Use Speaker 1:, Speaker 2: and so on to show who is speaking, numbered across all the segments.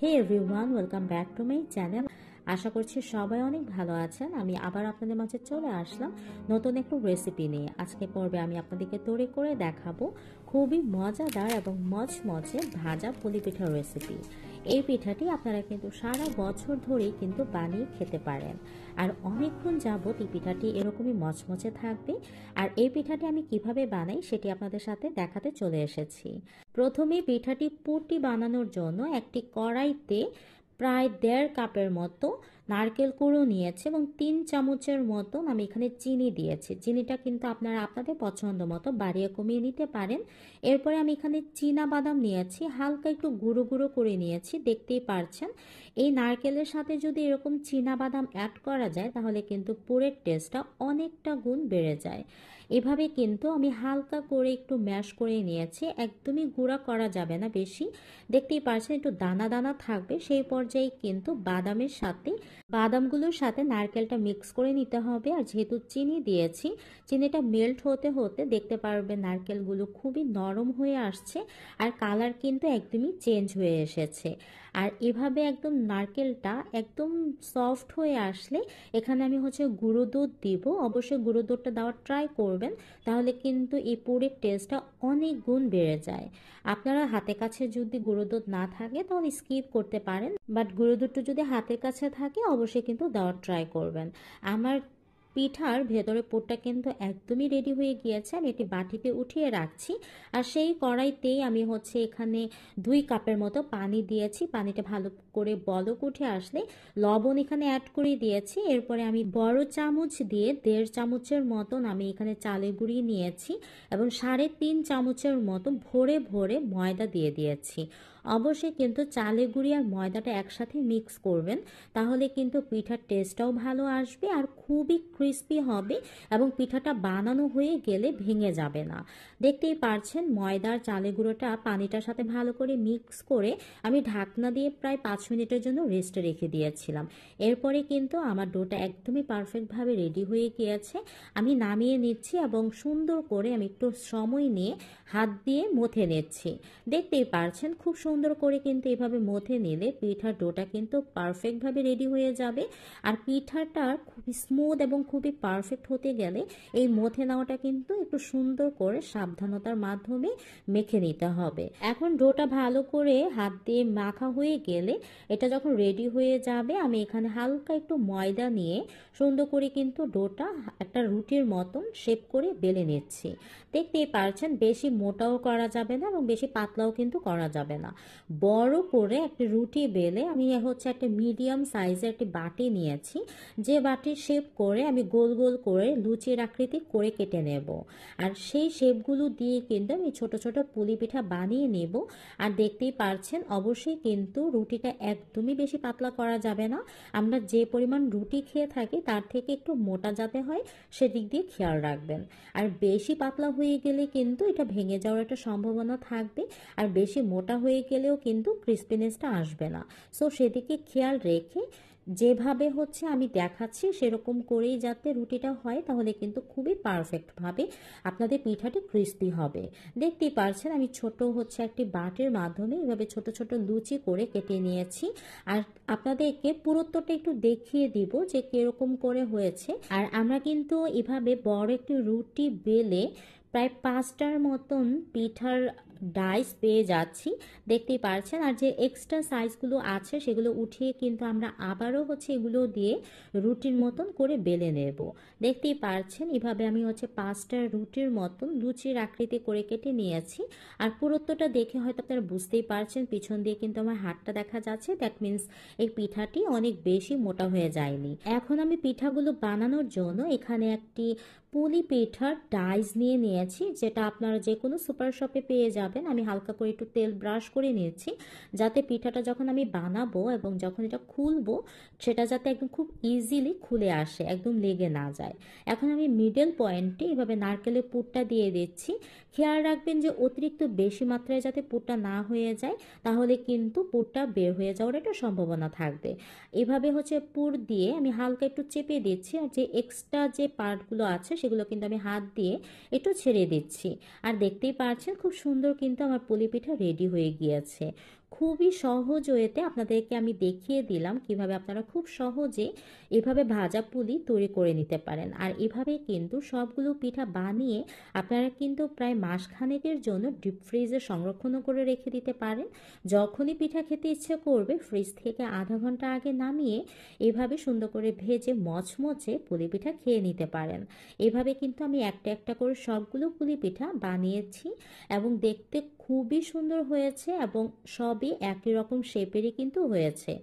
Speaker 1: Hey everyone, welcome back to my channel. আশা করছি সবাই অনেক ভালো আছেন। আমি আবার আপনাদের মাঝে চলে আসলাম নতুন একটু রেসিপি নিয়ে। আজকে পর্বে আমি আপনাদেরকে তৈরি করে দেখাবো খুবই মজাদার এবং মচমচে ভাজা পুলি পিঠার রেসিপি। এই পিঠাটি আপনারা কিন্তু সারা বছর ধরেই কিন্তু বানিয়ে খেতে পারেন, আর অনেকক্ষণ যাবত এই পিঠাটি এরকমই মচমচে থাকবে। আর এই পিঠাটি আমি কিভাবে বানাই সেটি আপনাদের সাথে দেখাতে চলে এসেছি। প্রথমে পিঠাটি পুরটি বানানোর জন্য একটি কড়াইতে প্রায় 1.5 কাপের মতো নারকেল কুড়ো নিয়েছি এবং 3 চামচের মতো আমি এখানে চিনি দিয়েছি। চিনিটা কিন্তু আপনারা আপনাদের পছন্দ মতো বাড়িয়ে কমিয়ে নিতে পারেন। এরপরে আমি এখানে চীনা বাদাম নিয়েছি, হালকা একটু গুঁড়ো গুঁড়ো করে নিয়েছি, দেখতেই পারছেন। এই নারকেলের সাথে যদি এরকম চীনা বাদাম অ্যাড করা যায় তাহলে কিন্তু পুরের টেস্টটা অনেকটা গুণ বেড়ে যায়। এভাবে কিন্তু আমি হালকা করে একটু ম্যাশ করে নিয়েছি, একদমই গুঁড়া করা যাবে না বেশি, দেখতেই পারছেন একটু দানা দানা থাকবে। সেই পর্যায়ে কিন্তু বাদামগুলোর সাথে নারকেলটা মিক্স করে নিতে হবে। আর যেহেতু চিনি দিয়েছি, চিনিটা মেল্ট হতে হতে দেখতে পারবে নারকেলগুলো খুবই নরম হয়ে আসছে আর কালার কিন্তু একদমই চেঞ্জ হয়ে এসেছে। আর এভাবে একদম নারকেলটা একদম সফট হয়ে আসলে এখানে আমি গুঁড়ো দুধ দিব। অবশ্যই গুঁড়ো দুধটা দেওয়ার ট্রাই করবেন, তাহলে কিন্তু এই পুরের টেস্টটা অনেক গুণ বেড়ে যায়। আপনারা হাতের কাছে যদি গুঁড়ো দুধ না থাকে তাহলে স্কিপ করতে পারেন, বাট গুঁড়ো দুধটা যদি হাতের কাছে থাকে অবশ্যই কিন্তু দেওয়ার ট্রাই করবেন। আমার পিঠার ভেতরে পুরটা কিন্তু একদমই রেডি হয়ে গিয়েছে। আমি এটি বাটিতে উঠিয়ে রাখছি। আর সেই কড়াইতেই আমি এখানে 2 কাপের মতো পানি দিয়েছি। পানিটা ভালো করে বলক উঠে আসলে লবণ এখানে অ্যাড করে দিয়েছি। এরপরে আমি বড় চামচ দিয়ে 1.5 চামচের মতন আমি এখানে চালের গুঁড়ি নিয়েছি এবং 3.5 চামচের মতো ভরে ভরে ময়দা দিয়ে দিয়েছি। অবশ্যই কিন্তু চালের গুঁড়ি আর ময়দাটা একসাথে মিক্স করবেন, তাহলে কিন্তু পিঠার টেস্টটাও ভালো আসবে আর খুবই ক্রিস্পি হবে এবং পিঠাটা বানানো হয়ে গেলে ভেঙে যাবে না। দেখতেই পারছেন ময়দার চালের গুঁড়োটা পানিটার সাথে ভালো করে মিক্স করে আমি ঢাকনা দিয়ে প্রায় 5 মিনিটের জন্য রেস্টে রেখে দিয়েছিলাম। এরপরে কিন্তু আমার ডোটা একদমই পারফেক্টভাবে রেডি হয়ে গিয়েছে। আমি নামিয়ে নিচ্ছি এবং সুন্দর করে আমি একটু সময় নিয়ে হাত দিয়ে মথে নিচ্ছি। দেখতেই পারছেন খুব সুন্দর করে কিন্তু এভাবে মথে নিলে পিঠার ডোটা কিন্তু পারফেক্টভাবে রেডি হয়ে যাবে। আর পিঠাটা খুবই স্মুথ এবং খুবই পারফেক্ট হতে গেলে এই মথে নেওয়াটা কিন্তু একটু সুন্দর করে সাবধানতার মাধ্যমে মেখে নিতে হবে। এখন ডোটা ভালো করে হাত দিয়ে মাখা হয়ে গেলে এটা যখন রেডি হয়ে যাবে, আমি এখানে হালকা একটু ময়দা নিয়ে সুন্দর করে কিন্তু ডোটা একটা রুটির মতন শেপ করে বেলে নিচ্ছি। দেখতেই পারছেন বেশি মোটাও করা যাবে না এবং বেশি পাতলাও কিন্তু করা যাবে না। বড় করে একটা রুটি বেলে আমি একটা মিডিয়াম সাইজের একটি বাটি নিয়েছি, যে বাটির শেপ করে আমি গোল গোল করে লুচির আকৃতি করে কেটে নেব। আর সেই শেপগুলো দিয়ে কিন্তু আমি ছোট ছোট পুলি পিঠা বানিয়ে নেব। আর দেখতেই পারছেন অবশ্যই কিন্তু রুটিটা একদমই বেশি পাতলা করা যাবে না। আমরা যে পরিমাণ রুটি খেয়ে থাকি তার থেকে একটু মোটা যাতে হয় সেদিক দিয়ে খেয়াল রাখবেন। আর বেশি পাতলা হয়ে গেলে কিন্তু এটা ভেঙে যাওয়ার একটা সম্ভাবনা থাকবে, আর বেশি মোটা হয়ে গেলেও কিন্তু ক্রিস্পিনেসটা আসবে না। সো সেদিকে খেয়াল রেখে যেভাবে আমি দেখাচ্ছি সেরকম করেই যাতে রুটিটা হয়, তাহলে কিন্তু খুবই পারফেক্টভাবে আপনাদের পিঠাটি ক্রিস্পি হবে। দেখতেই পারছেন আমি ছোট একটি বাটির মাধ্যমে এভাবে ছোট ছোট লুচি করে কেটে নিয়েছি। আর আপনাদেরকে পুরুত্বটা একটু দেখিয়ে দিব যে কিরকম করে হয়েছে। আর আমরা কিন্তু এভাবে বড় একটি রুটি বেলে প্রায় 5টার মতন পিঠার ডাইস পেয়ে যাচ্ছি, দেখতেই পারছেন। আর যে এক্সট্রা সাইজগুলো আছে সেগুলো উঠিয়ে কিন্তু আমরা আবারও এগুলো দিয়ে রুটির মতন করে বেলে নেব। দেখতেই পারছেন এভাবে আমি 5টা রুটির মতন লুচির আকৃতি করে কেটে নিয়েছি। আর পুরুত্বটা দেখে হয়তো আপনারা বুঝতেই পারছেন, পিছন দিয়ে কিন্তু আমার হাতটা দেখা যাচ্ছে, দ্যাট মিনস এই পিঠাটি অনেক বেশি মোটা হয়ে যায়নি। এখন আমি পিঠাগুলো বানানোর জন্য এখানে একটি পুলি পিঠার ডাইস নিয়ে নিয়েছি, যেটা আপনারা যে কোনো সুপার শপে পেয়ে যাবেন। আমি হালকা করে একটু তেল ব্রাশ করে নিয়েছি, যাতে পিঠাটা যখন আমি বানাবো এবং যখন এটা খুলবো সেটা যাতে একদম খুব ইজিলি খুলে আসে, একদম লেগে না যায়। এখন আমি মিডল পয়েন্টে এভাবে নারকেলের পুরটা দিয়ে দিচ্ছি। খেয়াল রাখবেন যে অতিরিক্ত বেশি মাত্রায় যাতে পুরটা না হয়ে যায়, তাহলে কিন্তু পুরটা বের হয়ে যাওয়ার একটা সম্ভাবনা থাকবে। এভাবে পুর দিয়ে আমি হালকা একটু চেপে দিচ্ছি, আর যে এক্সট্রা যে পার্টগুলো আছে সেগুলো কিন্তু আমি হাত দিয়ে একটু ছেড়ে দিচ্ছি। আর দেখতেই পাচ্ছেন খুব সুন্দর কিন্তু আমার পুলি পিঠা রেডি হয়ে গিয়েছে। খুবই সহজ ওয়েতে আপনাদেরকে আমি দেখিয়ে দিলাম কিভাবে আপনারা খুব সহজে এভাবে ভাজা পুলি তৈরি করে নিতে পারেন। আর এভাবে কিন্তু সবগুলো পিঠা বানিয়ে আপনারা কিন্তু প্রায় মাসখানেকের জন্য ডিপ ফ্রিজে সংরক্ষণ করে রেখে দিতে পারেন। যখনই পিঠা খেতে ইচ্ছে করবে ফ্রিজ থেকে আধা ঘন্টা আগে নামিয়ে এভাবে সুন্দর করে ভেজে মচমচে পুলি পিঠা খেয়ে নিতে পারেন। এভাবে কিন্তু আমি একটা একটা করে সবগুলো পুলি পিঠা বানিয়েছি এবং দেখতে খুবই সুন্দর হয়েছে এবং সবই একই রকম শেপেরই কিন্তু হয়েছে।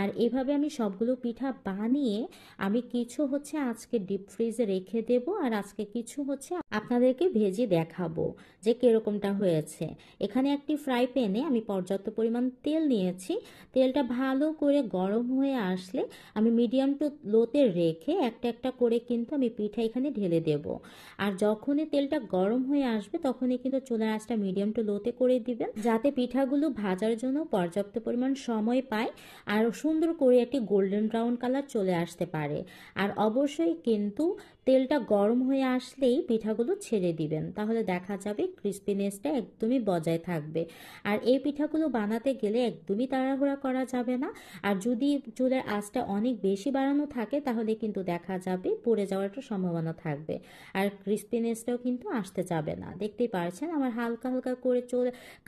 Speaker 1: আর এভাবে আমি সবগুলো পিঠা বানিয়ে আমি কিছু হচ্ছে আজকে ডিপ ফ্রিজে রেখে দেব, আর আজকে কিছু হচ্ছে আপনাদেরকে ভেজে দেখাবো যে কিরকমটা হয়েছে। এখানে একটি ফ্রাই প্যানে আমি পর্যাপ্ত পরিমাণ তেল নিয়েছি। তেলটা ভালো করে গরম হয়ে আসলে আমি মিডিয়াম টু লোতে রেখে একটা একটা করে কিন্তু আমি পিঠা এখানে ঢেলে দেব। আর যখনই তেলটা গরম হয়ে আসবে তখনই কিন্তু চুলার আঁচটা মিডিয়াম টু লোতে করে দিবেন, যাতে পিঠাগুলো ভাজার জন্য পর্যাপ্ত পরিমাণ সময় পায় আর সুন্দর করে একটি গোল্ডেন ব্রাউন কালার চলে আসতে পারে। আর অবশ্যই কিন্তু তেলটা গরম হয়ে আসলেই পিঠাগুলো ছেড়ে দিবেন, তাহলে দেখা যাবে ক্রিস্পিনেসটা একদমই বজায় থাকবে। আর এই পিঠাগুলো বানাতে গেলে একদমই তাড়াহুড়া করা যাবে না। আর যদি চুলের আঁচটা অনেক বেশি বাড়ানো থাকে তাহলে কিন্তু দেখা যাবে পুড়ে যাওয়ার একটা সম্ভাবনা থাকবে, আর ক্রিস্পিনেসটাও কিন্তু আসতে যাবে না। দেখতেই পারছেন আমার হালকা হালকা করে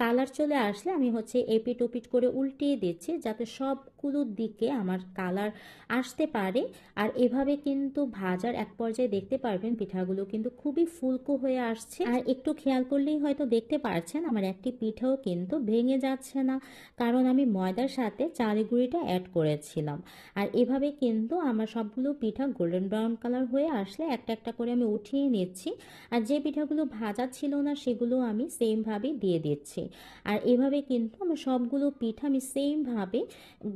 Speaker 1: কালার চলে আসলে আমি হচ্ছে এপিট ওপিট করে উল্টিয়ে দিচ্ছি যাতে সবগুলোর দিকে আমার কালার আসতে পারে। আর এভাবে কিন্তু ভাজার এক পর্যায়ে দেখতে পারবেন পিঠাগুলো কিন্তু খুবই ফুলকো হয়ে আসছে। আর একটু খেয়াল করলেই হয়তো দেখতে পারছেন আমার একটি পিঠাও কিন্তু ভেঙে যাচ্ছে না, কারণ আমি ময়দার সাথে চালের গুঁড়িটা অ্যাড করেছিলাম। আর এভাবে কিন্তু আমার সবগুলো পিঠা গোল্ডেন ব্রাউন কালার হয়ে আসলে একটা একটা করে আমি উঠিয়ে নিচ্ছি। আর যে পিঠাগুলো ভাজা ছিল না সেগুলো আমি সেমভাবেই দিয়ে দিচ্ছি। আর এভাবে কিন্তু আমার সবগুলো পিঠা আমি সেমভাবে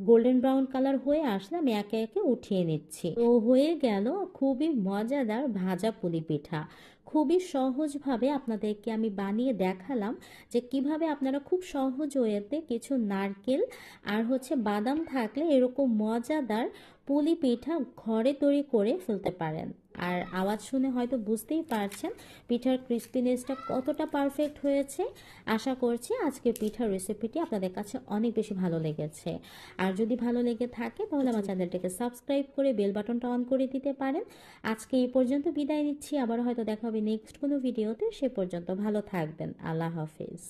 Speaker 1: গোল্ডেন ব্রাউন কালার হয়ে আসলে আমি একে একে উঠিয়ে নিচ্ছি। তো হয়ে গেল খুবই মজাদার ভাজা পুলি পিঠা। খুবই সহজভাবে আপনাদেরকে আমি বানিয়ে দেখালাম যে কিভাবে আপনারা খুব সহজ ওয়েতে কিছু নারকেল আর হচ্ছে বাদাম থাকলে এরকম মজাদার পুলি পিঠা ঘরে তৈরি করে ফেলতে পারেন। আর আওয়াজ শুনে হয়তো বুঝতেই পারছেন পিঠার ক্রিস্পিনেসটা কতটা পারফেক্ট হয়েছে। আশা করছি আজকে পিঠার রেসিপিটি আপনাদের কাছে অনেক বেশি ভালো লেগেছে। আর যদি ভালো লেগে থাকে তাহলে আমার চ্যানেলটাকে সাবস্ক্রাইব করে বেল বাটনটা অন করে দিতে পারেন। আজকে এই পর্যন্ত বিদায় নিচ্ছি, আবার হয়তো দেখা হবে নেক্সট কোনো ভিডিওতে। সে পর্যন্ত ভালো থাকবেন। আল্লাহ হাফিজ।